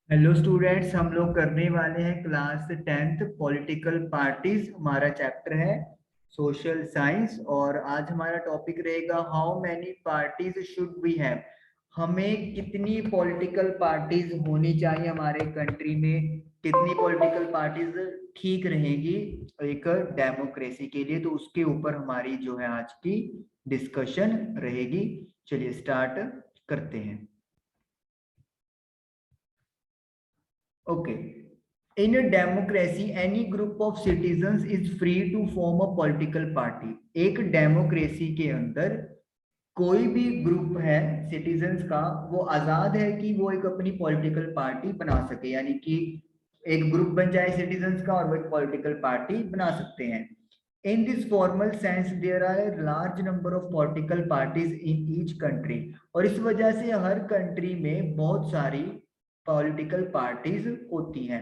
Hello students, हम लोग करने वाले हैं क्लास 10th पॉलिटिकल पार्टीज। हमारा चैप्टर है सोशल साइंस और आज हमारा टॉपिक रहेगा how many parties should we have. हमें कितनी पॉलिटिकल पार्टीज होनी चाहिए हमारे कंट्री में, कितनी पॉलिटिकल पार्टीज ठीक रहेगी एक डेमोक्रेसी के लिए। तो उसके ऊपर हमारी जो है आज की डिस्कशन रहेगी। चलिए स्टार्ट करते हैं। Okay. In a democracy, any group of citizens is free to form a political party. एक डेमोक्रेसी के अंदर कोई भी ग्रुप है सिटीजन्स का, वो आजाद है कि वो एक अपनी पॉलिटिकल पार्टी बना सके, यानी कि एक ग्रुप बन जाए सिटीजन्स का और वो एक पॉलिटिकल पार्टी बना सकते हैं। In this formal sense, there are a large number of political parties in each country. और इस वजह से हर कंट्री में बहुत सारी पॉलिटिकल पार्टीज होती हैं।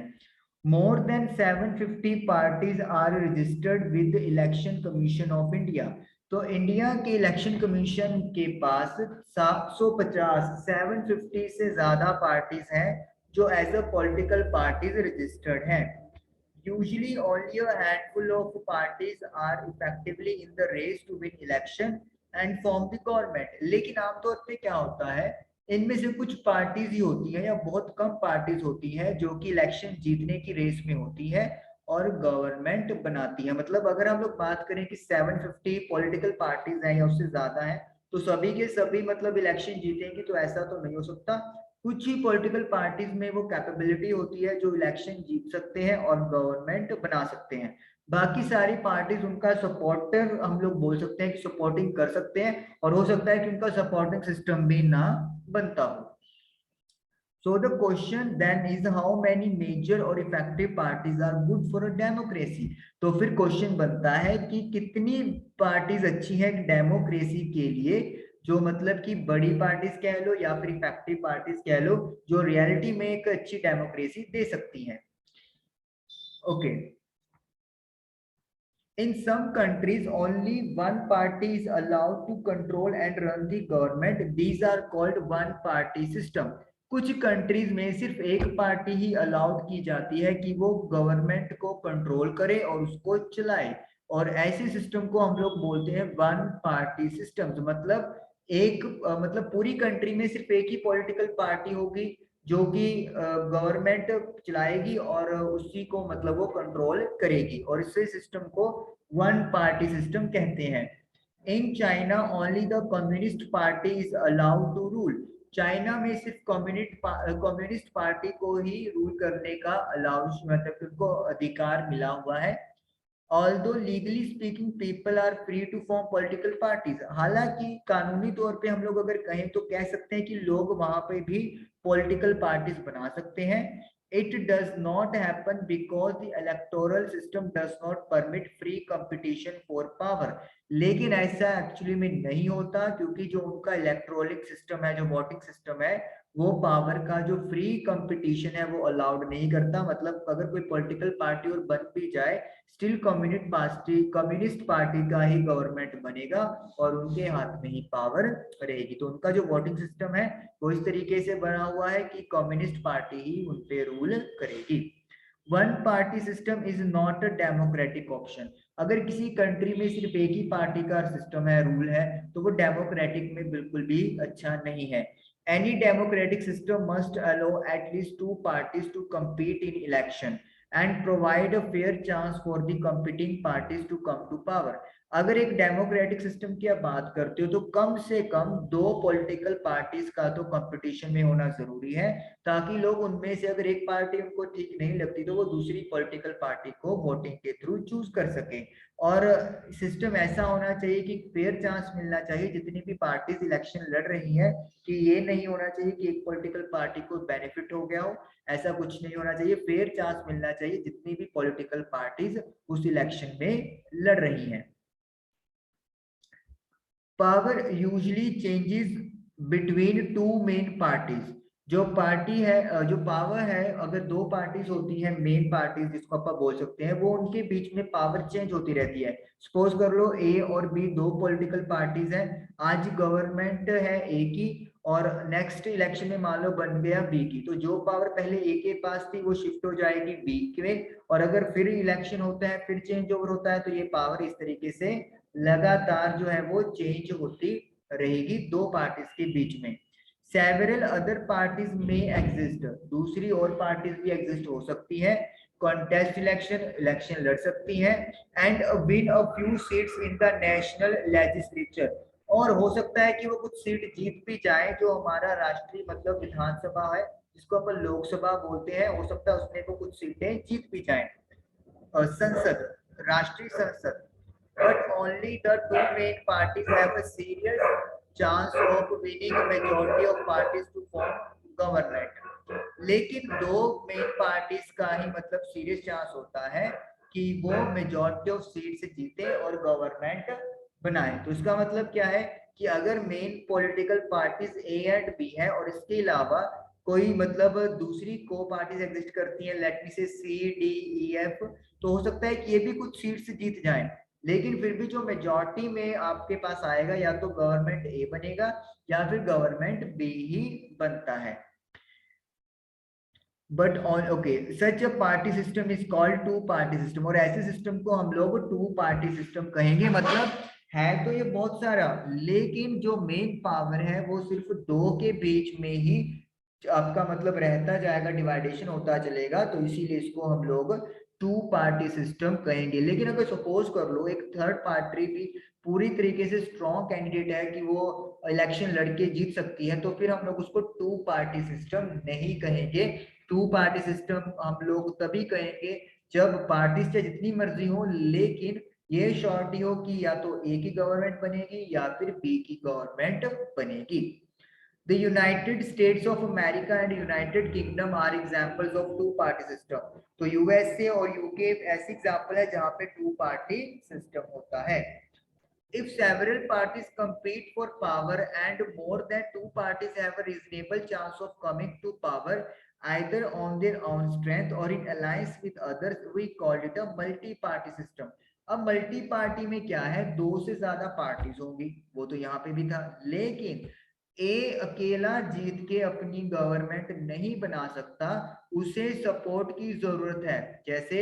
More than 750 parties are registered with the Election Commission of India. तो इंडिया के इलेक्शन कमीशन के पास 750 750 से ज्यादा पार्टीज हैं जो as a political parties registered हैं। Usually, only a handful of parties are effectively in the race to win election and form the government. लेकिन आमतौर पे क्या होता है, इनमें से कुछ पार्टीज ही होती है या बहुत कम पार्टीज होती है जो कि इलेक्शन जीतने की रेस में होती है और गवर्नमेंट बनाती है। मतलब अगर हम लोग बात करें कि 750 पॉलिटिकल पार्टीज हैं या उससे ज्यादा हैं, तो सभी के सभी मतलब इलेक्शन जीतेंगे, तो ऐसा तो नहीं हो सकता। कुछ ही पॉलिटिकल पार्टीज में वो कैपेबिलिटी होती है जो इलेक्शन जीत सकते हैं और गवर्नमेंट बना सकते हैं। बाकी सारी पार्टीज उनका सपोर्टर हम लोग बोल सकते हैं कि सपोर्टिंग कर सकते हैं, और हो सकता है कि उनका सपोर्टिंग सिस्टम भी ना बनता हो। So the question then is how many major और effective parties are good for a democracy। तो फिर क्वेश्चन बनता है कि कितनी पार्टीज अच्छी हैं डेमोक्रेसी के लिए, जो मतलब कि बड़ी पार्टीज कह लो या फिर इफेक्टिव पार्टीज कह लो, जो रियलिटी में एक अच्छी डेमोक्रेसी दे सकती हैं। Okay. In some countries, only one party is allowed to control and run the government. These are called one party system. कुछ कंट्रीज में सिर्फ एक पार्टी ही अलाउड की जाती है कि वो गवर्नमेंट को कंट्रोल करे और उसको चलाए, और ऐसे सिस्टम को हम लोग बोलते हैं वन पार्टी सिस्टम। मतलब एक मतलब पूरी कंट्री में सिर्फ एक ही पॉलिटिकल पार्टी होगी जो कि गवर्नमेंट चलाएगी और उसी को मतलब वो कंट्रोल करेगी, और इस सिस्टम को वन पार्टी सिस्टम कहते हैं। In China only the communist party is allowed to rule. China में सिर्फ कम्युनिस्ट पार्टी को ही रूल करने का अलाउंस मतलब उनको अधिकार मिला हुआ है। Although legally speaking people are free to form political parties. हालांकि कानूनी तौर पे हम लोग अगर कहें तो कह सकते हैं कि लोग वहां पे भी पॉलिटिकल पार्टीज बना सकते हैं। It does not happen because the electoral system does not permit free competition for power. लेकिन ऐसा एक्चुअली में नहीं होता क्योंकि जो उनका इलेक्ट्रॉनिक सिस्टम है, जो वोटिंग सिस्टम है, वो पावर का जो फ्री कंपटीशन है वो अलाउड नहीं करता। मतलब अगर कोई पॉलिटिकल पार्टी और बन भी जाए, स्टिल कम्युनिस्ट पार्टी का ही गवर्नमेंट बनेगा और उनके हाथ में ही पावर रहेगी। तो उनका जो वोटिंग सिस्टम है वो इस तरीके से बना हुआ है कि कम्युनिस्ट पार्टी ही उन पे रूल करेगी। One party system is not a democratic option. अगर किसी कंट्री में सिर्फ एक ही पार्टी का सिस्टम है, रूल है, तो वो डेमोक्रेटिक में बिल्कुल भी अच्छा नहीं है। Any democratic system must allow at least two parties to compete in election and provide a fair chance for the competing parties to come to power। अगर एक डेमोक्रेटिक सिस्टम की आप बात करते हो तो कम से कम दो पॉलिटिकल पार्टीज का तो कंपटीशन में होना जरूरी है, ताकि लोग उनमें से अगर एक पार्टी उनको ठीक नहीं लगती तो वो दूसरी पॉलिटिकल पार्टी को वोटिंग के थ्रू चूज कर सके। और सिस्टम ऐसा होना चाहिए कि फेयर चांस मिलना चाहिए जितनी भी पार्टीज इलेक्शन लड़ रही है, कि ये नहीं होना चाहिए कि एक पॉलिटिकल पार्टी को बेनिफिट हो गया हो। ऐसा कुछ नहीं होना चाहिए, फेयर चांस मिलना चाहिए जितनी भी पॉलिटिकल पार्टीज उस इलेक्शन में लड़ रही हैं। Power usually changes between two main parties. जो पार्टी है जो पावर है, अगर दो पार्टीज होती हैं मेन पार्टीज जिसको आप बोल सकते हैं, वो उनके बीच में पावर चेंज होती रहती है। सपोज कर लो ए और बी दो पॉलिटिकल पार्टीज हैं, आज गवर्नमेंट है ए की और नेक्स्ट इलेक्शन में मान लो बन गया बी की, तो जो पावर पहले ए के पास थी वो शिफ्ट हो जाएगी बी में, और अगर फिर इलेक्शन होता है, फिर चेंज ओवर होता है, तो ये पावर इस तरीके से लगातार जो है वो चेंज होती रहेगी दो पार्टीज के बीच में। सेवरल अदर पार्टीज में एग्जिस्ट, दूसरी और पार्टीज भी एग्जिस्ट हो सकती है, कॉन्टेस्ट इलेक्शन लड़ सकती है, and win a few seats in the national legislature, और हो सकता है कि वो कुछ सीट जीत भी जाए, जो हमारा राष्ट्रीय मतलब विधानसभा है जिसको अपन लोकसभा बोलते हैं, हो सकता है उसमें को कुछ सीटें जीत भी जाए। और संसद, राष्ट्रीय संसद, but only the two main parties have a serious chance of winning a majority of parties to form government. लेकिन दो मेन पार्टीज का ही मतलब सीरियस चांस होता है कि वो मेजॉरिटी ऑफ सीट से जीते और गवर्नमेंट बनाए। तो इसका मतलब क्या है कि अगर main political parties A and B है और इसके अलावा कोई मतलब दूसरी को पार्टीज एग्जिस्ट करती हैं, लेट मी से सी डी ई एफ, तो हो सकता है कि ये भी कुछ सीट्स जीत जाएं, लेकिन फिर भी जो मेजॉरिटी में आपके पास आएगा या तो गवर्नमेंट ए बनेगा या फिर गवर्नमेंट बी ही बनता है। But on okay, such a party system is called two party system, और ऐसे सिस्टम को हम लोग टू पार्टी सिस्टम कहेंगे। मतलब है तो ये बहुत सारा, लेकिन जो मेन पावर है वो सिर्फ दो के बीच में ही आपका मतलब रहता जाएगा, डिवाइडेशन होता चलेगा, तो इसीलिए इसको हम लोग टू पार्टी सिस्टम कहेंगे। लेकिन अगर सपोज कर लो एक थर्ड पार्टी भी पूरी तरीके से स्ट्रॉन्ग कैंडिडेट है कि वो इलेक्शन लड़के जीत सकती है, तो फिर हम लोग उसको टू पार्टी सिस्टम नहीं कहेंगे। टू पार्टी सिस्टम हम लोग तभी कहेंगे जब पार्टीज चाहे जितनी मर्जी हो, लेकिन ये श्योरिटी हो कि या तो ए की गवर्नमेंट बनेगी या फिर बी की गवर्नमेंट बनेगी। The United States of America and United Kingdom are examples of two party system. तो यूएसए और यूके ऐसी एग्जाम्पल है जहां पे टू पार्टी सिस्टम होता है। If several parties compete for power and more than two parties have a reasonable chance of coming to power either on their own strength or in alliance with others, we call it a multi-party system. अब multi party में क्या है, दो से ज्यादा parties होंगी, वो तो यहाँ पे भी था, लेकिन ए अकेला जीत के अपनी गवर्नमेंट नहीं बना सकता, उसे सपोर्ट की जरूरत है। जैसे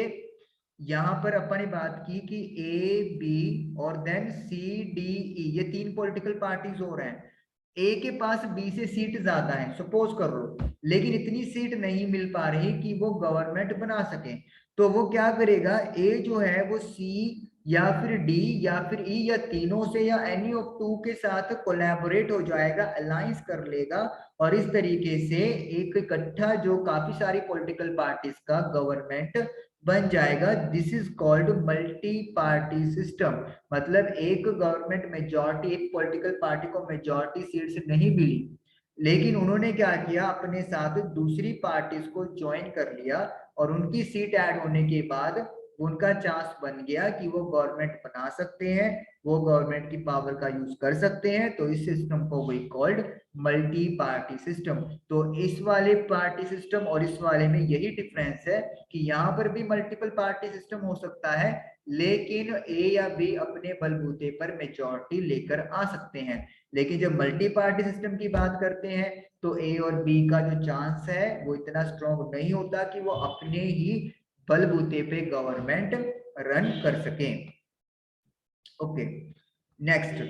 यहां पर अपन ने बात की कि ए बी और देन सी डी ई, ये तीन पॉलिटिकल पार्टीज हो रहे हैं, ए के पास बी से सीट ज्यादा है सपोज कर लो, लेकिन इतनी सीट नहीं मिल पा रही कि वो गवर्नमेंट बना सके, तो वो क्या करेगा, ए जो है वो सी या फिर डी या फिर ई या तीनों से या एनी ऑफ टू के साथ कोलैबोरेट हो जाएगा, अलायंस कर लेगा, और इस तरीके से एक इकट्ठा जो काफी सारी पॉलिटिकल पार्टीज का गवर्नमेंट बन जाएगा। This is called multi party system. मतलब एक गवर्नमेंट मेजॉरिटी, एक पॉलिटिकल पार्टी को मेजॉरिटी सीट्स नहीं मिली, लेकिन उन्होंने क्या किया, अपने साथ दूसरी पार्टीज को ज्वाइन कर लिया, और उनकी सीट ऐड होने के बाद उनका चांस बन गया कि वो गवर्नमेंट बना सकते हैं, वो गवर्नमेंट की पावर का यूज कर सकते हैं, तो इस सिस्टम को we called multi party system. तो इस वाले पार्टी सिस्टम और इस वाले में यही डिफरेंस है कि यहाँ पर भी मल्टीपल पार्टी सिस्टम हो सकता है, लेकिन ए या बी अपने बलबूते पर मेजॉरिटी लेकर आ सकते हैं। लेकिन जब मल्टी पार्टी सिस्टम की बात करते हैं तो ए और बी का जो चांस है वो इतना स्ट्रॉन्ग नहीं होता कि वो अपने ही बलबूते पे गवर्नमेंट रन कर सकें। Okay, next,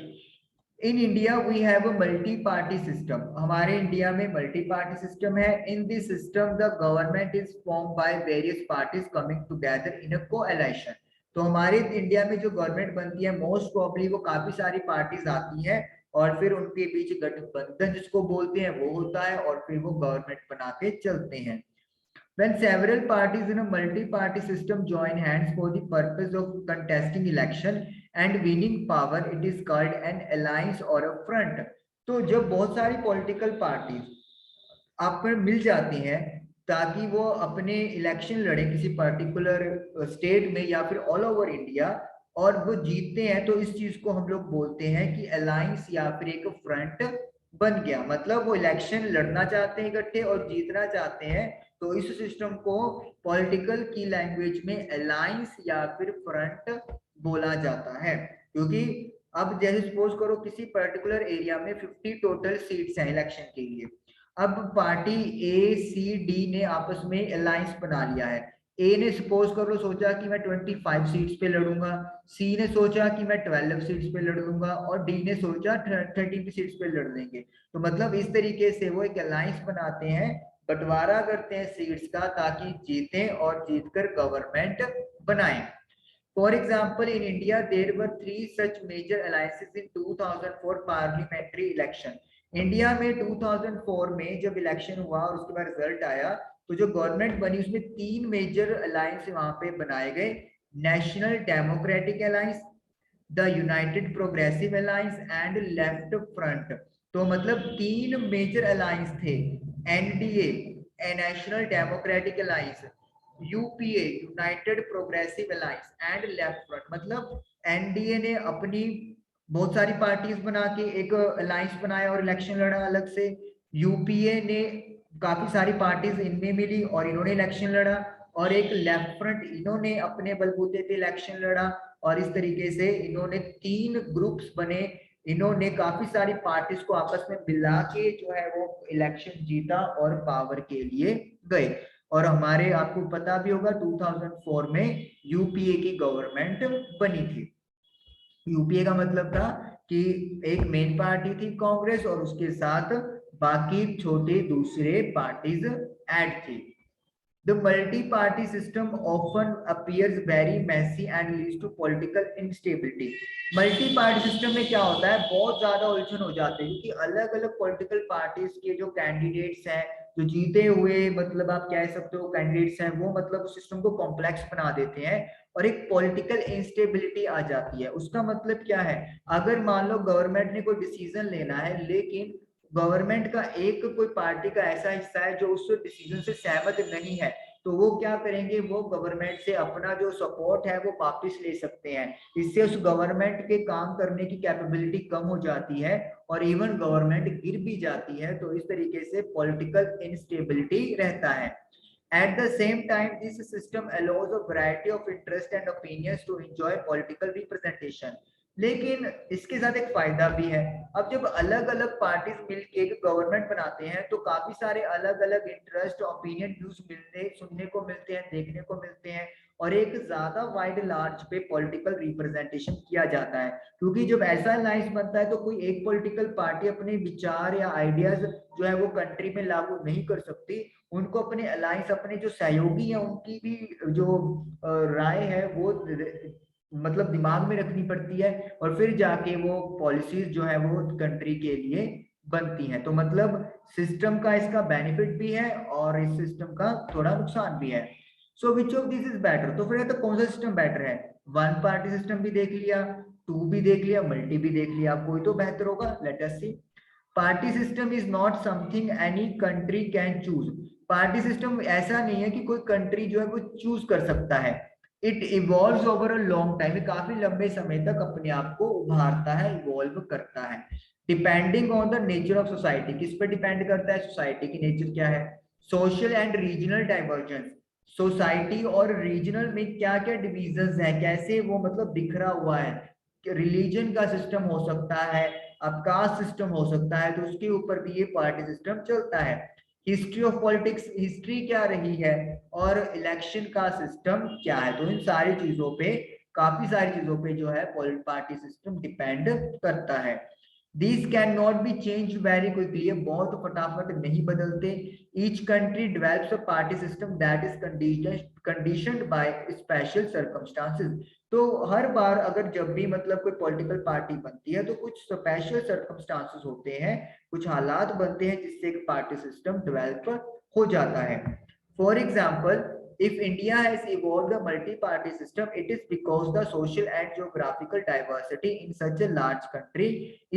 in India we have a multi party system. हमारे इंडिया में मल्टी पार्टी सिस्टम है। In this system the government is form by various parties coming together in a coalition. तो हमारे India में जो government बनती है most probably वो काफी सारी पार्टीज आती हैं और फिर उनके बीच गठबंधन जिसको बोलते हैं वो होता है, और फिर वो गवर्नमेंट बना के चलते हैं। When several parties in a multi-party system join hands for the purpose of contesting election and winning power, it is called an alliance or a front. तो जब बहुत सारी पॉलिटिकल पार्टीज आप में मिल जाती हैं ताकि वो अपने इलेक्शन लड़े किसी पर्टिकुलर स्टेट में या फिर ऑल ओवर इंडिया, और वो जीतते हैं, तो इस चीज को हम लोग बोलते हैं कि अलायंस या फिर एक फ्रंट बन गया। मतलब वो इलेक्शन लड़ना चाहते हैं इकट्ठे और जीतना चाहते हैं, तो इस सिस्टम को पॉलिटिकल की लैंग्वेज में अलायंस या फिर फ्रंट बोला जाता है। क्योंकि अब जैसे सपोज करो किसी पर्टिकुलर एरिया में 50 टोटल सीट्स हैं इलेक्शन के लिए। अब पार्टी ए सी डी ने आपस में अलायंस बना लिया है। ए ने सपोज करो सोचा कि मैं 25 सीट्स पे लड़ूंगा, सी ने सोचा कि मैं 12 सीट्स पे लड़ लूंगा और डी ने सोचा 13 सीट्स पे लड़ लेंगे। तो मतलब इस तरीके से वो एक अलायंस बनाते हैं, बंटवारा करते हैं सीट्स का ताकि जीतें और जीतकर गवर्नमेंट बनाएं। For example, in India, there were three such major alliances in 2004 parliamentary election. India में 2004 में जब इलेक्शन हुआ और उसके बाद रिजल्ट आया, तो जो गवर्नमेंट बनी उसमें तीन मेजर अलायंस वहां पे बनाए गए। National democratic alliance, the United progressive alliance and left front. तो मतलब तीन मेजर अलायंस थे, NDA national democratic alliance, UPA United progressive alliance and left front. मतलब एनडीए ने अपनी बहुत सारी पार्टीज बना के एक अलायंस बनाया और इलेक्शन लड़ा अलग से, यूपीए ने काफी सारी पार्टीज इनमें मिली और इन्होंने इलेक्शन लड़ा, और एक लेफ्ट फ्रंट इन्होंने अपने बलबूते पे इलेक्शन लड़ा। और इस तरीके से इन्होंने तीन ग्रुप्स बने, इन्होंने काफी सारी पार्टीज को आपस में मिला के जो है वो इलेक्शन जीता और पावर के लिए गए। और हमारे आपको पता भी होगा 2004 में यूपीए की गवर्नमेंट बनी थी। यूपीए का मतलब था कि एक मेन पार्टी थी कांग्रेस और उसके साथ बाकी छोटे दूसरे पार्टीज ऐड थी। The multi-party system often appears very messy and leads to political instability. Multi-party system में क्या होता है, बहुत ज्यादा उलझन हो जाते हैं क्योंकि अलग अलग पॉलिटिकल पार्टीज के जो कैंडिडेट्स हैं, जो जीते हुए मतलब आप कह सकते हो कैंडिडेट्स हैं, वो मतलब उस सिस्टम को कॉम्प्लेक्स बना देते हैं और एक पॉलिटिकल इंस्टेबिलिटी आ जाती है। उसका मतलब क्या है, अगर मान लो गवर्नमेंट ने कोई डिसीजन लेना है लेकिन गवर्नमेंट का एक कोई पार्टी का ऐसा हिस्सा है जो उस डिसीजन से सहमत नहीं है, तो वो क्या करेंगे, वो गवर्नमेंट से अपना जो सपोर्ट है वो वापस ले सकते हैं। इससे उस गवर्नमेंट के काम करने की कैपेबिलिटी कम हो जाती है और इवन गवर्नमेंट गिर भी जाती है। तो इस तरीके से पॉलिटिकल इंस्टेबिलिटी रहता है। At the same time, this system allows a variety of interests and opinions to enjoy political representation. लेकिन इसके साथ एक फायदा भी है। अब जब अलग अलग पार्टीज मिलकर एक गवर्नमेंट बनाते हैं तो काफी सारे अलग अलग इंटरेस्ट ओपिनियन व्यूज मिलने सुनने को मिलते हैं, देखने को मिलते हैं और एक ज्यादा वाइड लार्ज पे पॉलिटिकल रिप्रेजेंटेशन किया जाता है। क्योंकि जब ऐसा अलायंस बनता है तो कोई एक पॉलिटिकल पार्टी अपने विचार या आइडियाज जो है वो कंट्री में लागू नहीं कर सकती, उनको अपने अलायंस अपने जो सहयोगी है उनकी भी जो राय है वो मतलब दिमाग में रखनी पड़ती है और फिर जाके वो पॉलिसीज जो है वो कंट्री के लिए बनती हैं। तो मतलब सिस्टम का इसका बेनिफिट भी है और इस सिस्टम का थोड़ा नुकसान भी है। So which of this is better, तो फिर तो कौन सा सिस्टम बेटर है, वन पार्टी सिस्टम भी देख लिया, टू भी देख लिया, मल्टी भी देख लिया, कोई तो बेहतर होगा, let us see. Party system is not something any country can choose. Party system ऐसा नहीं है कि कोई कंट्री जो है वो चूज कर सकता है। It evolves over a long time, काफी लंबे समय तक अपने आप को उभारता है, इवॉल्व करता है। Depending on the nature of society, किस पे डिपेंड करता है, सोसाइटी की नेचर क्या है। Social and regional divergence, society और रीजनल में क्या क्या डिविजन्स है, कैसे वो मतलब बिखरा हुआ है। रिलीजन का सिस्टम हो सकता है, अब कास्ट सिस्टम हो सकता है, तो उसके ऊपर भी ये पार्टी सिस्टम चलता है। हिस्ट्री ऑफ पॉलिटिक्स, हिस्ट्री क्या रही है, और इलेक्शन का सिस्टम क्या है। तो इन सारी चीजों पे, काफी सारी चीजों पे जो है पार्टी सिस्टम डिपेंड करता है। These cannot be changed very quickly, ये बहुत फटाफट नहीं बदलते। Each country develops a party system that is conditioned by special circumstances. तो हर बार अगर जब भी मतलब कोई पॉलिटिकल पार्टी बनती है तो कुछ स्पेशल सर्कमस्टांसेस होते हैं, कुछ हालात बनते हैं जिससे एक पार्टी सिस्टम डेवलप हो जाता है। For example, if India has evolved a multi-party system, it is because the social and geographical diversity in such a large country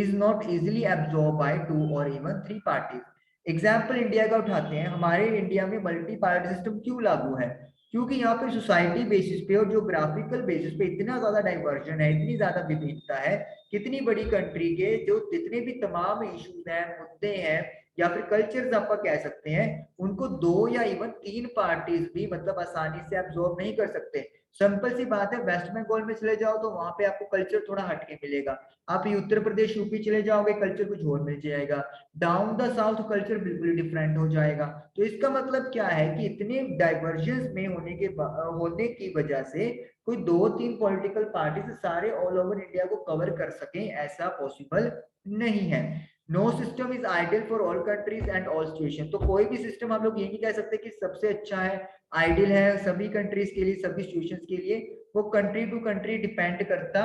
is not easily absorbed by two or even three parties. Example India का उठाते हैं, हमारे India में multi party system क्यों लागू है, क्योंकि यहाँ पे सोसाइटी बेसिस पे और ज्योग्राफिकल बेसिस पे इतना ज्यादा डाइवर्जन है, इतनी ज्यादा विविधता है। कितनी बड़ी कंट्री के जो जितने भी तमाम इश्यूज हैं, मुद्दे हैं या फिर कल्चर्स आप कह सकते हैं, उनको दो या इवन तीन पार्टीज भी मतलब आसानी से एब्जॉर्ब नहीं कर सकते। सिंपल सी बात है, वेस्ट बंगाल में चले जाओ तो वहां पे आपको कल्चर थोड़ा हटके मिलेगा। आप ये उत्तर प्रदेश यूपी चले जाओगे, कल्चर कुछ और मिल जाएगा। डाउन द साउथ कल्चर बिल्कुल डिफरेंट हो जाएगा। तो इसका मतलब क्या है कि इतने डाइवर्जेंस में होने की वजह से कोई 2-3 पॉलिटिकल पार्टीज सारे ऑल ओवर इंडिया को कवर कर सकें, ऐसा पॉसिबल नहीं है। No system is ideal for all countries and all situation. तो कोई भी सिस्टम हम लोग ये नहीं कह सकते कि सबसे अच्छा है, आइडियल है सभी कंट्रीज के लिए, सभी सिचुएशंस के लिए। वो कंट्री टू कंट्री डिपेंड करता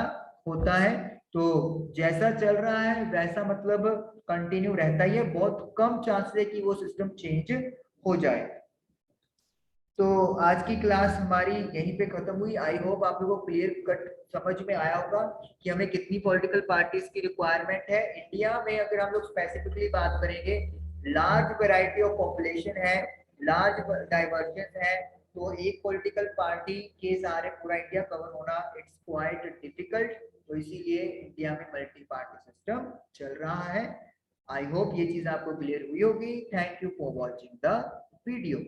होता है। तो जैसा चल रहा है वैसा मतलब कंटिन्यू रहता ही है, बहुत कम चांस है कि वो सिस्टम चेंज हो जाए। तो आज की क्लास हमारी यहीं पे खत्म हुई। आई होप आप लोगों को क्लियर कट समझ में आया होगा कि हमें कितनी पॉलिटिकल पार्टीज की रिक्वायरमेंट है। इंडिया में अगर हम लोग स्पेसिफिकली बात करेंगे, लार्ज वैरायटी ऑफ पॉपुलेशन है, लार्ज डाइवर्जेंस है, तो एक पॉलिटिकल पार्टी के सहारे पूरा इंडिया कवर होना इट्स क्वाइट डिफिकल्ट। तो इसीलिए इंडिया में मल्टी पार्टी सिस्टम चल रहा है। आई होप ये चीज आपको क्लियर हुई होगी। Thank you for watching the video.